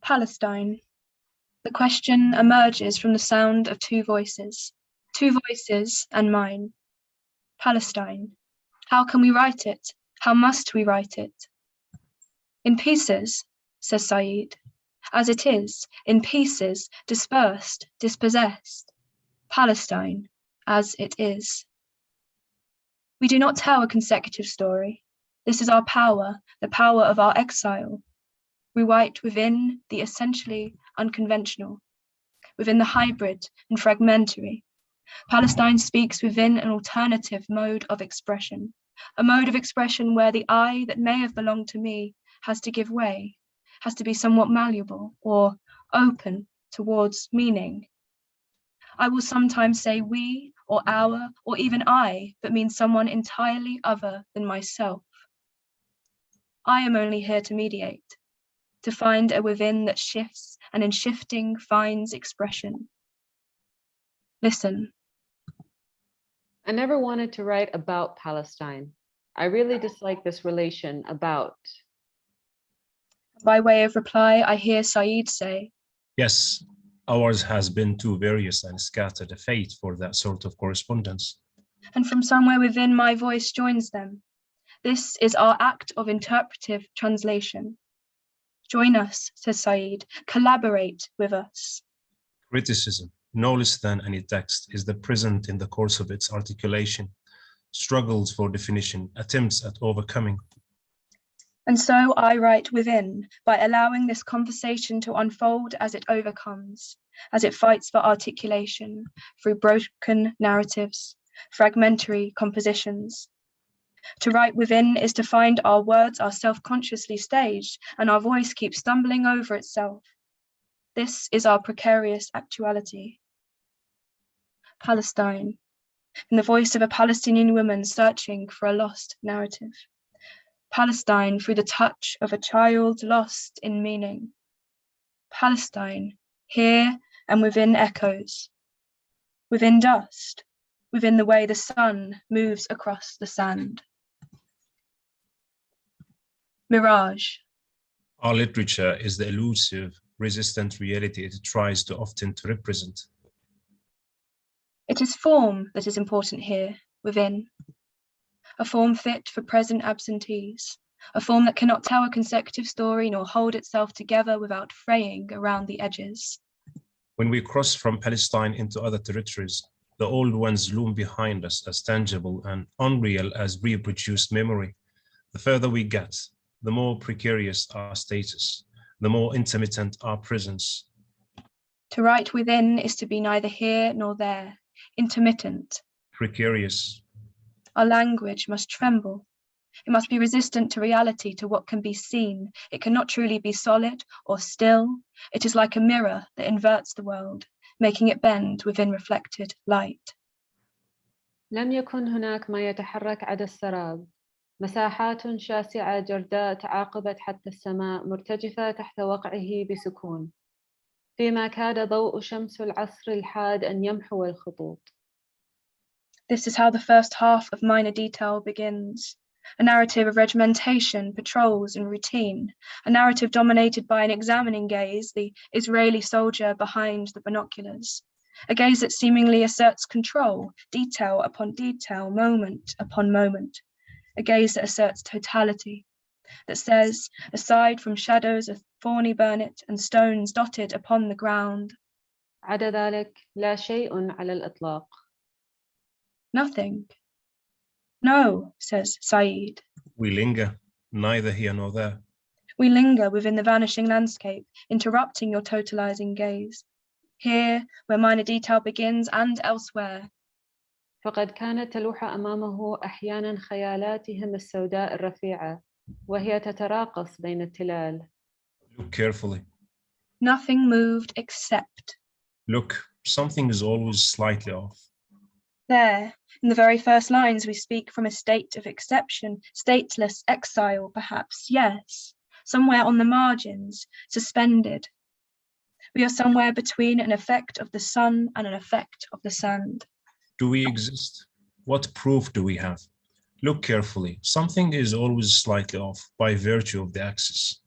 Palestine. The question emerges from the sound of two voices and mine. Palestine. How can we write it? How must we write it? In pieces, says Saeed, as it is, in pieces, dispersed, dispossessed. Palestine, as it is. We do not tell a consecutive story. This is our power, the power of our exile. We write within the essentially unconventional, within the hybrid and fragmentary. Palestine speaks within an alternative mode of expression, a mode of expression where the I that may have belonged to me has to give way, has to be somewhat malleable or open towards meaning. I will sometimes say we or our or even I, but mean someone entirely other than myself. I am only here to mediate, to find a within that shifts and in shifting finds expression. Listen. I never wanted to write about Palestine. I really dislike this relation about. By way of reply, I hear Saeed say, yes, ours has been too various and scattered a fate for that sort of correspondence. And from somewhere within my voice joins them. This is our act of interpretive translation. Join us, says Saeed, collaborate with us. Criticism, no less than any text, is the present in the course of its articulation, struggles for definition, attempts at overcoming. And so I write within, by allowing this conversation to unfold as it overcomes, as it fights for articulation through broken narratives, fragmentary compositions. To write within is to find our words are self-consciously staged and our voice keeps stumbling over itself. This is our precarious actuality. Palestine, in the voice of a Palestinian woman searching for a lost narrative. Palestine through the touch of a child lost in meaning. Palestine, here and within echoes, within dust, within the way the sun moves across the sand. Mirage. Our literature is the elusive, resistant reality it tries too often to represent. It is form that is important here, within. A form fit for present absentees, a form that cannot tell a consecutive story nor hold itself together without fraying around the edges. When we cross from Palestine into other territories, the old ones loom behind us as tangible and unreal as reproduced memory. The further we get, the more precarious our status, the more intermittent our presence. To write within is to be neither here nor there, intermittent. Precarious. Our language must tremble. It must be resistant to reality, to what can be seen. It cannot truly be solid or still. It is like a mirror that inverts the world, making it bend within reflected light. لم يكن هناك ما يتحرك عدا السراب. مساحات شاسعة جرداء تعاقبت حتى السماء مرتجفة تحت وقعه بسكون. فيما كاد ضوء شمس العصر الحاد أن يمحو الخطوط. This is how the first half of Minor Detail begins. A narrative of regimentation, patrols, and routine. A narrative dominated by an examining gaze, the Israeli soldier behind the binoculars. A gaze that seemingly asserts control, detail upon detail, moment upon moment. A gaze that asserts totality, that says, aside from shadows of thorny burnet and stones dotted upon the ground, عدا ذلك لا شيء على الإطلاق. Nothing. No, says Saeed. We linger, neither here nor there. We linger within the vanishing landscape, interrupting your totalizing gaze. Here, where Minor Detail begins, and elsewhere. فقد كانت تلوح أمامه أحياناً خيالاتهم السوداء الرفيعة وهي تتراقص بين التلال. Look carefully. Nothing moved except. Look, something is always slightly off. There, in the very first lines, we speak from a state of exception, stateless exile, perhaps, yes, somewhere on the margins, suspended. We are somewhere between an effect of the sun and an effect of the sand. Do we exist? What proof do we have? Look carefully. Something is always slightly off by virtue of the axis.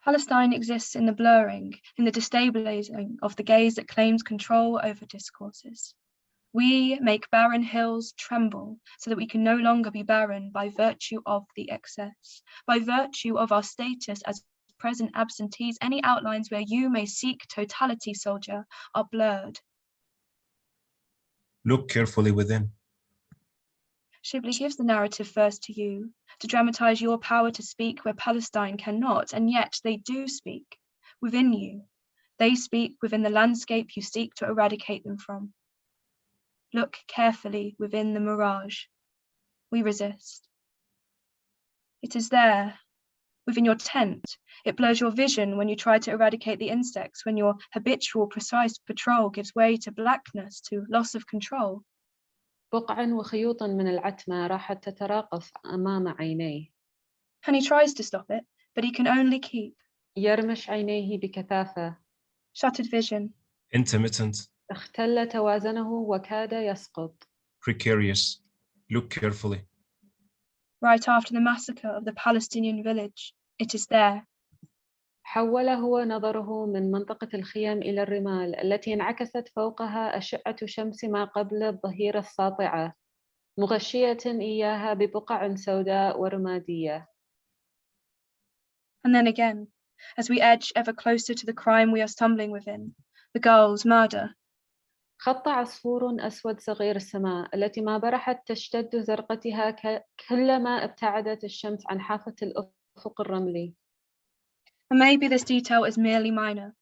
Palestine exists in the blurring, in the destabilizing of the gaze that claims control over discourses. We make barren hills tremble so that we can no longer be barren by virtue of the excess, by virtue of our status as present absentees. Any outlines where you may seek totality, soldier, are blurred. Look carefully within. Shibli gives the narrative first to you, to dramatize your power to speak where Palestine cannot, and yet they do speak within you. They speak within the landscape you seek to eradicate them from. Look carefully within the mirage. We resist. It is there, within your tent. It blurs your vision when you try to eradicate the insects, when your habitual, precise patrol gives way to blackness, to loss of control. بقع وخيوط من العتمة راحت تتراقص أمام عينيه. And he tries to stop it, but he can only keep. يرمش عينيه بكثافة. Shuttered vision. Intermittent. اختل توازنه وكاد يسقط. Precarious. Look carefully. Right after the massacre of the Palestinian village, it is there. حول هو نظره من منطقة الخيام إلى الرمال التي انعكست فوقها أشعة شمس ما قبل الظهيرة الساطعة، مغشية إياها ببقع سوداء ورمادية. And then again, as we edge ever closer to the crime we are stumbling within, the girl's murder. خط عصفور أسود صغير السماء التي ما برحت تشتد زرقتها كلما ابتعدت الشمس عن حافة الأفق الرملي. And maybe this detail is merely minor,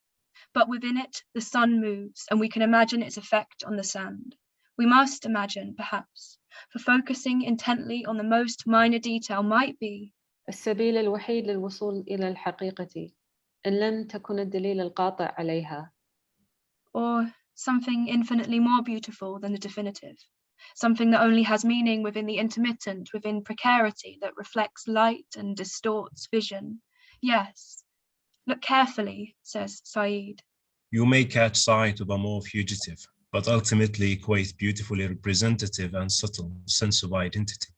but within it, the sun moves and we can imagine its effect on the sand. We must imagine, perhaps, for focusing intently on the most minor detail might be السبيل الوحيد للوصول إلى الحقيقة إن لم تكن الدليل القاطع عليها. or something infinitely more beautiful than the definitive, something that only has meaning within the intermittent, within precarity that reflects light and distorts vision. Yes, look carefully, says Saeed. You may catch sight of a more fugitive, but ultimately equate beautifully representative and subtle sense of identity.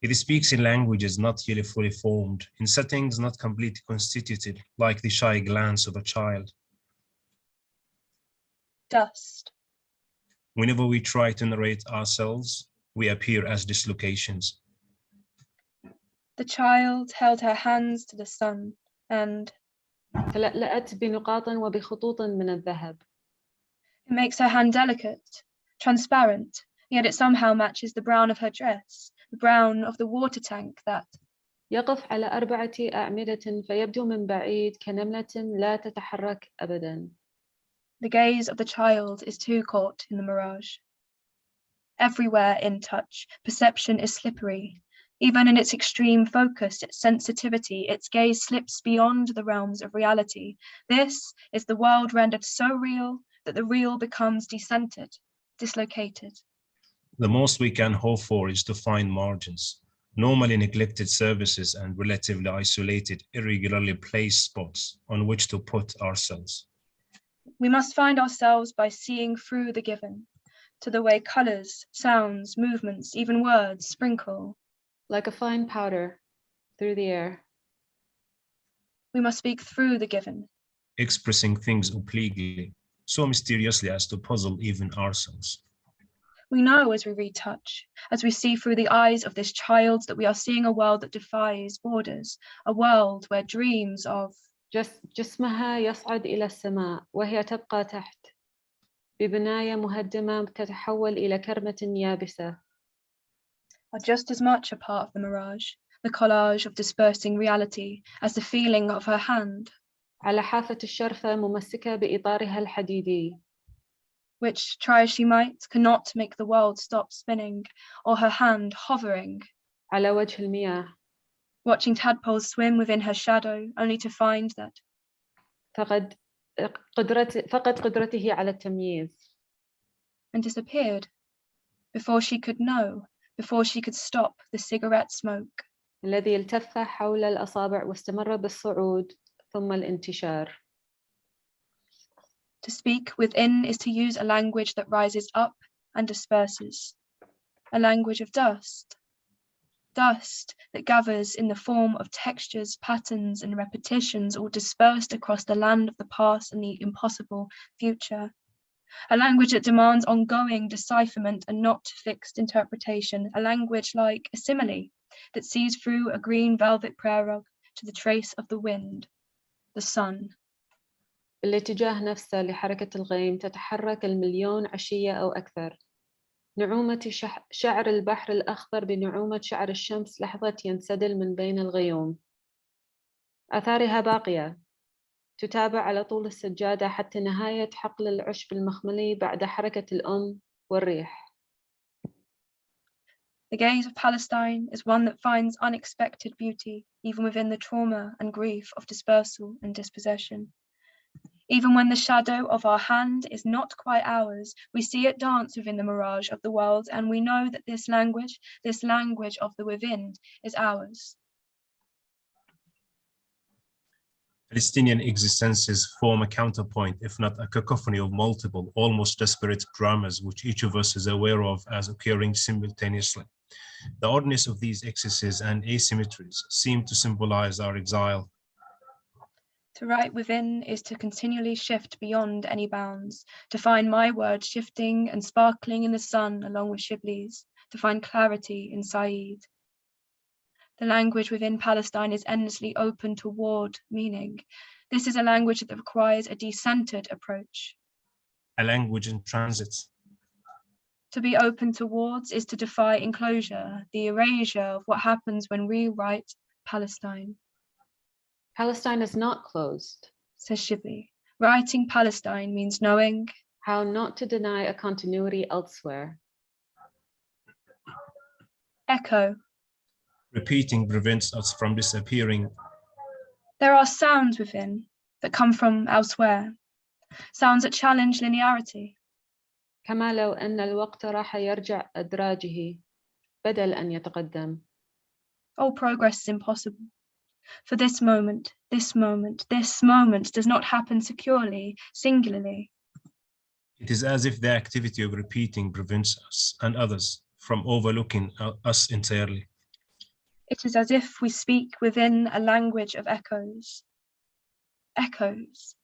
It speaks in languages not yet fully formed, in settings not completely constituted, like the shy glance of a child. Dust. Whenever we try to narrate ourselves, we appear as dislocations. The child held her hands to the sun and تلألأت بنقاط وبخطوط من الذهب. it makes her hand delicate, transparent, yet it somehow matches the brown of her dress, the brown of the water tank that يقف على 4 أعمدة فيبدو من بعيد كنملة لا تتحرك أبداً. the gaze of the child is too caught in the mirage. Everywhere in touch, perception is slippery. Even in its extreme focus, its sensitivity, its gaze slips beyond the realms of reality. This is the world rendered so real that the real becomes decentered, dislocated. The most we can hope for is to find margins, normally neglected services and relatively isolated, irregularly placed spots on which to put ourselves. We must find ourselves by seeing through the given, to the way colors, sounds, movements, even words sprinkle. Like a fine powder through the air. We must speak through the given. Expressing things obliquely, so mysteriously as to puzzle even ourselves. We know as we retouch, as we see through the eyes of this child, that we are seeing a world that defies borders, a world where dreams of جسمها يصعد إلى السماء وهي تبقى تحت ببناية مهدمة تتحول إلى كرمة يابسة. are just as much a part of the mirage, the collage of dispersing reality, as the feeling of her hand. على حافة الشرفة ممسكة بإطارها الحديدي. Which, try as she might, cannot make the world stop spinning, or her hand hovering. على وجه المياه. Watching tadpoles swim within her shadow, only to find that فقد قدرته على التمييز. and disappeared, before she could know, before she could stop the cigarette smoke. الذي التف حول الأصابع واستمر بالصعود ثم الانتشار. To speak within is to use a language that rises up and disperses, a language of dust. dust that gathers in the form of textures, patterns, and repetitions, all dispersed across the land of the past and the impossible future. A language that demands ongoing decipherment and not fixed interpretation. A language like a simile that sees through a green velvet prayer rug to the trace of the wind, the sun. بالاتجاه نفسه لحركة الغيم تتحرك المليون عشية أو أكثر. نعومة شعر البحر الأخضر بنعومة شعر الشمس لحظة ينسدل من بين الغيوم. آثارها باقية، تتابع على طول السجادة حتى نهاية حقل العشب المخملي بعد حركة الأم والريح. The gaze of Palestine is one that finds unexpected beauty, even within the trauma and grief of dispersal and dispossession. Even when the shadow of our hand is not quite ours, we see it dance within the mirage of the world, and we know that this language of the within, is ours. Palestinian existences form a counterpoint, if not a cacophony of multiple, almost desperate dramas, which each of us is aware of as occurring simultaneously. The oddness of these excesses and asymmetries seem to symbolize our exile. To write within is to continually shift beyond any bounds, to find my words shifting and sparkling in the sun along with Shibli's, to find clarity in Saeed. The language within Palestine is endlessly open toward meaning. This is a language that requires a decentered approach. A language in transit. To be open towards is to defy enclosure, the erasure of what happens when we write Palestine. Palestine is not closed, says Shibli. Writing Palestine means knowing how not to deny a continuity elsewhere. Echo. Repeating prevents us from disappearing. There are sounds within that come from elsewhere, sounds that challenge linearity. كما لو أن الوقت راح يرجع أدراجه بدل أن يتقدم. All progress is impossible. For this moment does not happen securely, singularly. It is as if the activity of repeating prevents us and others from overlooking us entirely. It is as if we speak within a language of echoes. Echoes.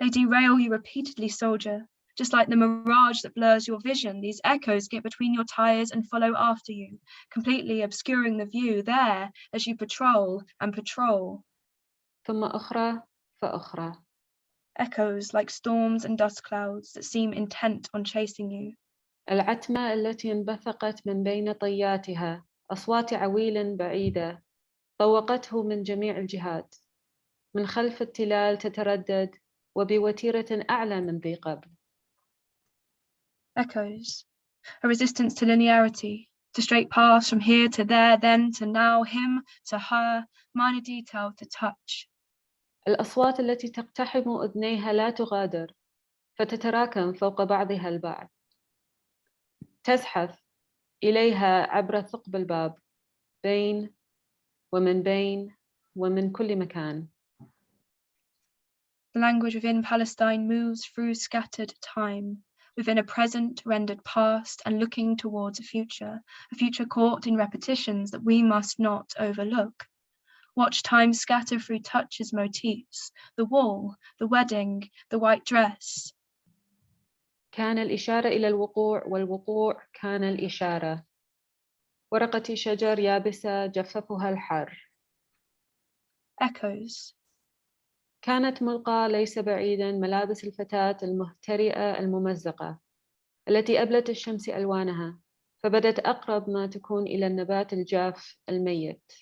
They derail you repeatedly, soldier. Just like the mirage that blurs your vision, these echoes get between your tires and follow after you, completely obscuring the view there as you patrol and patrol. ثم أخرى فأخرى. Echoes like storms and dust clouds that seem intent on chasing you. العتمة التي انبثقت من بين طياتها، أصوات عويل بعيدة طوقته من جميع الجهات. من خلف التلال تتردد وبوتيرة أعلى من ذي قبل. Echoes, a resistance to linearity, to straight paths from here to there, then to now, him to her, minor detail to touch. الأصوات التي تقتحم أذنيها لا تغادر، فتتراكم فوق بعضها البعض. تزحف إليها عبر ثقب الباب، بين ومن كل مكان. The language within Palestine moves through scattered time, within a present rendered past and looking towards a future caught in repetitions that we must not overlook. Watch time scatter through touches, motifs, the wall, the wedding, the white dress. كان الإشارة إلى الوقوع والوقوع كان الإشارة. ورقة شجر يابسة جففها الحر. Echoes. كانت ملقى ليس بعيدا ملابس الفتاة المهترئة الممزقة التي أبلت الشمس ألوانها فبدت أقرب ما تكون إلى النبات الجاف الميت.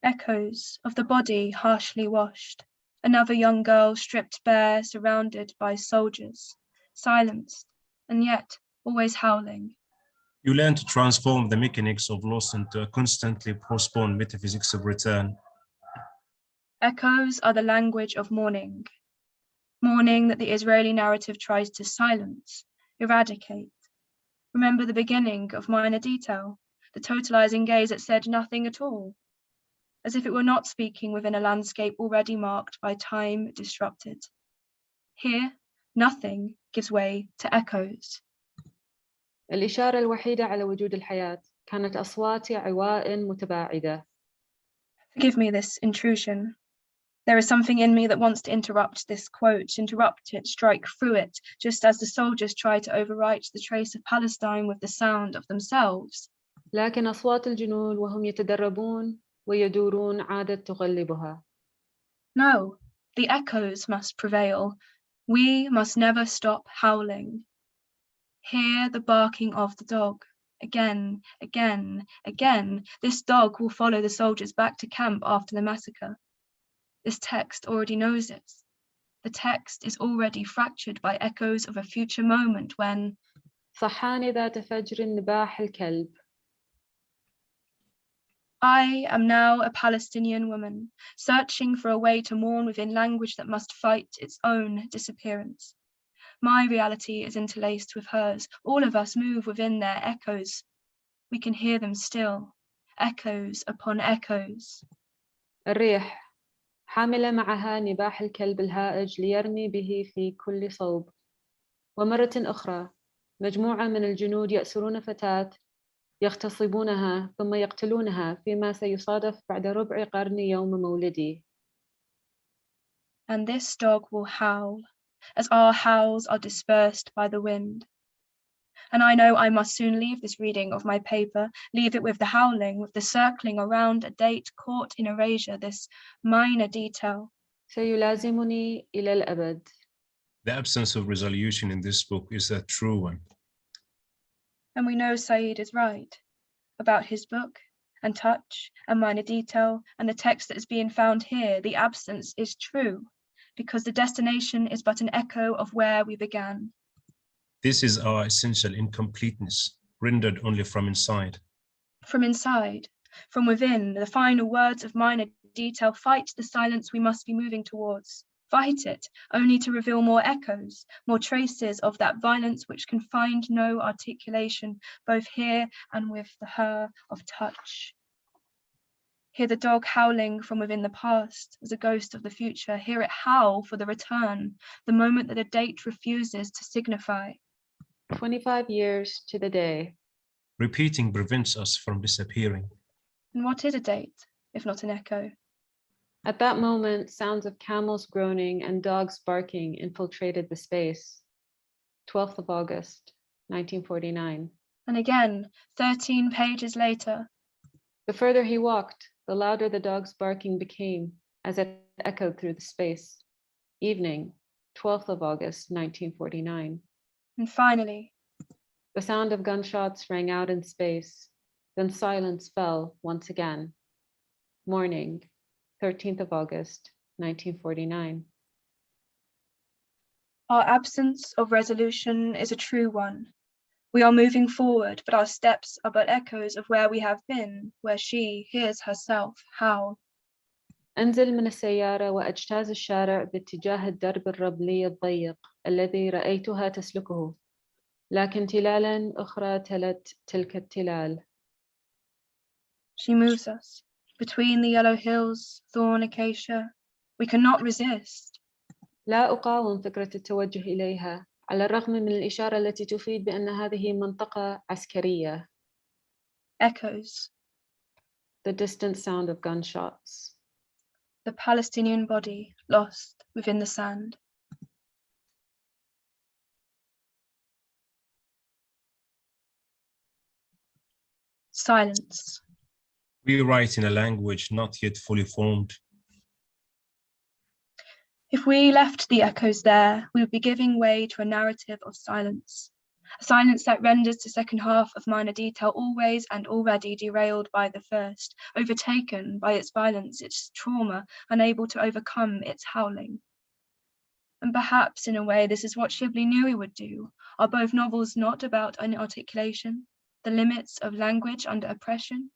Echoes of the body harshly washed. Another young girl stripped bare, surrounded by soldiers, silenced, and yet always howling. You learn to transform the mechanics of loss into a constantly postponed metaphysics of return. Echoes are the language of mourning. Mourning that the Israeli narrative tries to silence, eradicate. Remember the beginning of minor detail, the totalizing gaze that said nothing at all, as if it were not speaking within a landscape already marked by time disrupted. Here, nothing gives way to echoes. الإشارة الوحيدة على وجود الحياة كانت أصوات عواء متباعدة. Forgive me this intrusion. There is something in me that wants to interrupt this quote, interrupt it, strike through it, just as the soldiers try to overwrite the trace of Palestine with the sound of themselves. لكن أصوات الجنود وهم يتدربون ويدورون عادت تغلبها. No, the echoes must prevail. We must never stop howling. Hear the barking of the dog. Again, again, again. This dog will follow the soldiers back to camp after the massacre. This text already knows it. The text is already fractured by echoes of a future moment when صحان ذات فجر نباح الكلب. I am now a Palestinian woman, searching for a way to mourn within language that must fight its own disappearance. My reality is interlaced with hers. All of us move within their echoes. We can hear them still, echoes upon echoes. الريح حاملة معها نباح الكلب الهائج ليرمي به في كل صوب. ومرة أخرى مجموعة من الجنود يأسرون فتاة يغتصبونها ثم يقتلونها فيما سيصادف بعد ربع قرن يوم مولدي. And this dog will howl as our howls are dispersed by the wind. And I know I must soon leave this reading of my paper, leave it with the howling, with the circling around a date caught in erasure, this minor detail. سيلازمني إلى الأبد. The absence of resolution in this book is a true one. And we know Said is right about his book and touch and minor detail and the text that is being found here. The absence is true because the destination is but an echo of where we began. This is our essential incompleteness, rendered only from inside. From inside, from within, the final words of minor detail fight the silence we must be moving towards. Fight it, only to reveal more echoes, more traces of that violence which can find no articulation, both here and with the her of touch. Hear the dog howling from within the past as a ghost of the future. Hear it howl for the return, the moment that a date refuses to signify. 25 years to the day. Repeating prevents us from disappearing. And what is a date, if not an echo? At that moment, sounds of camels groaning and dogs barking infiltrated the space. 12th of August, 1949. And again, 13 pages later. The further he walked, the louder the dog's barking became as it echoed through the space. Evening, 12th of August, 1949. And finally, the sound of gunshots rang out in space. Then silence fell once again. Morning, 13th of August, 1949. Our absence of resolution is a true one. We are moving forward, but our steps are but echoes of where we have been, where she hears herself howl. أنزل من السيارة وأجتاز الشارع باتجاه الدرب الرملي الضيق الذي رأيتها تسلكه، لكن تلالاً أخرى تلت تلك التلال. She moves us between the yellow hills, thorn acacia. We cannot resist. لا أقاوم فكرة التوجه إليها على الرغم من الإشارة التي تفيد بأن هذه منطقة عسكرية. Echoes. The distant sound of gunshots. The Palestinian body lost within the sand. Silence. We write in a language not yet fully formed. If we left the echoes there, we would be giving way to a narrative of silence. A silence that renders the second half of minor detail always and already derailed by the first, overtaken by its violence, its trauma, unable to overcome its howling. And perhaps in a way, this is what Shibli knew he would do. Are both novels not about inarticulation, the limits of language under oppression?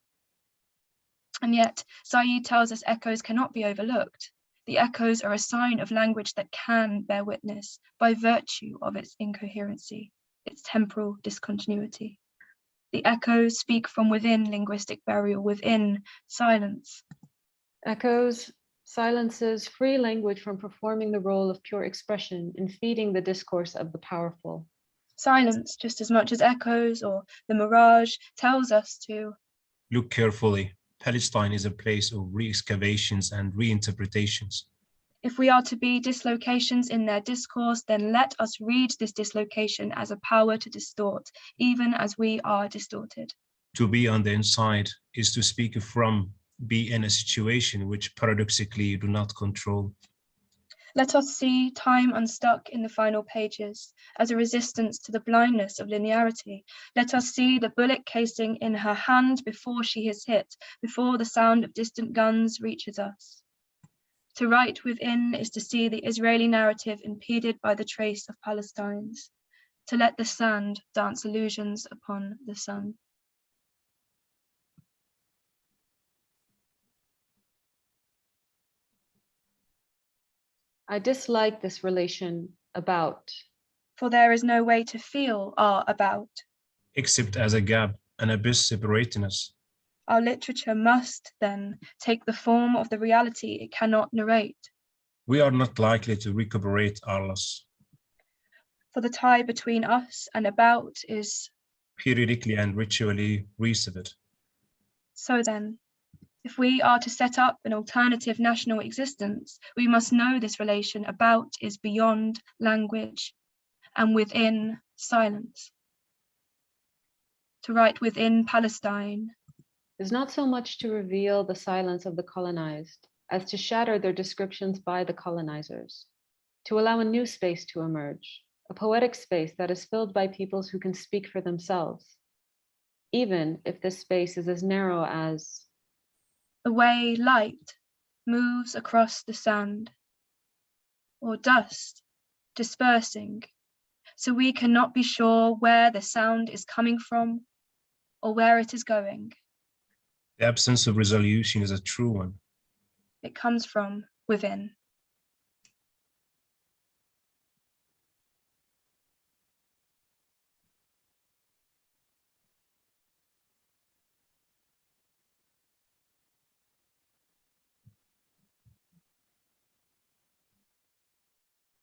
And yet, Said tells us echoes cannot be overlooked. The echoes are a sign of language that can bear witness by virtue of its incoherency, its temporal discontinuity. The echoes speak from within linguistic burial, within silence. Echoes silences free language from performing the role of pure expression in feeding the discourse of the powerful. Silence, just as much as echoes or the mirage, tells us to look carefully. Palestine is a place of re-excavations and reinterpretations. If we are to be dislocations in their discourse, then let us read this dislocation as a power to distort, even as we are distorted. To be on the inside is to speak from, be in a situation which paradoxically you do not control. Let us see time unstuck in the final pages as a resistance to the blindness of linearity. Let us see the bullet casing in her hand before she is hit, before the sound of distant guns reaches us. To write within is to see the Israeli narrative impeded by the trace of Palestine's, to let the sand dance illusions upon the sun. I dislike this relation about. For there is no way to feel our about. Except as a gap, an abyss separating us. Our literature must, then, take the form of the reality it cannot narrate. We are not likely to recuperate our loss. For the tie between us and about is periodically and ritually resevered. So then, if we are to set up an alternative national existence, we must know this relation about is beyond language and within silence. To write within Palestine is not so much to reveal the silence of the colonized as to shatter their descriptions by the colonizers, to allow a new space to emerge, a poetic space that is filled by peoples who can speak for themselves, even if this space is as narrow as the way light moves across the sand, or dust dispersing, so we cannot be sure where the sound is coming from or where it is going. The absence of resolution is a true one. It comes from within.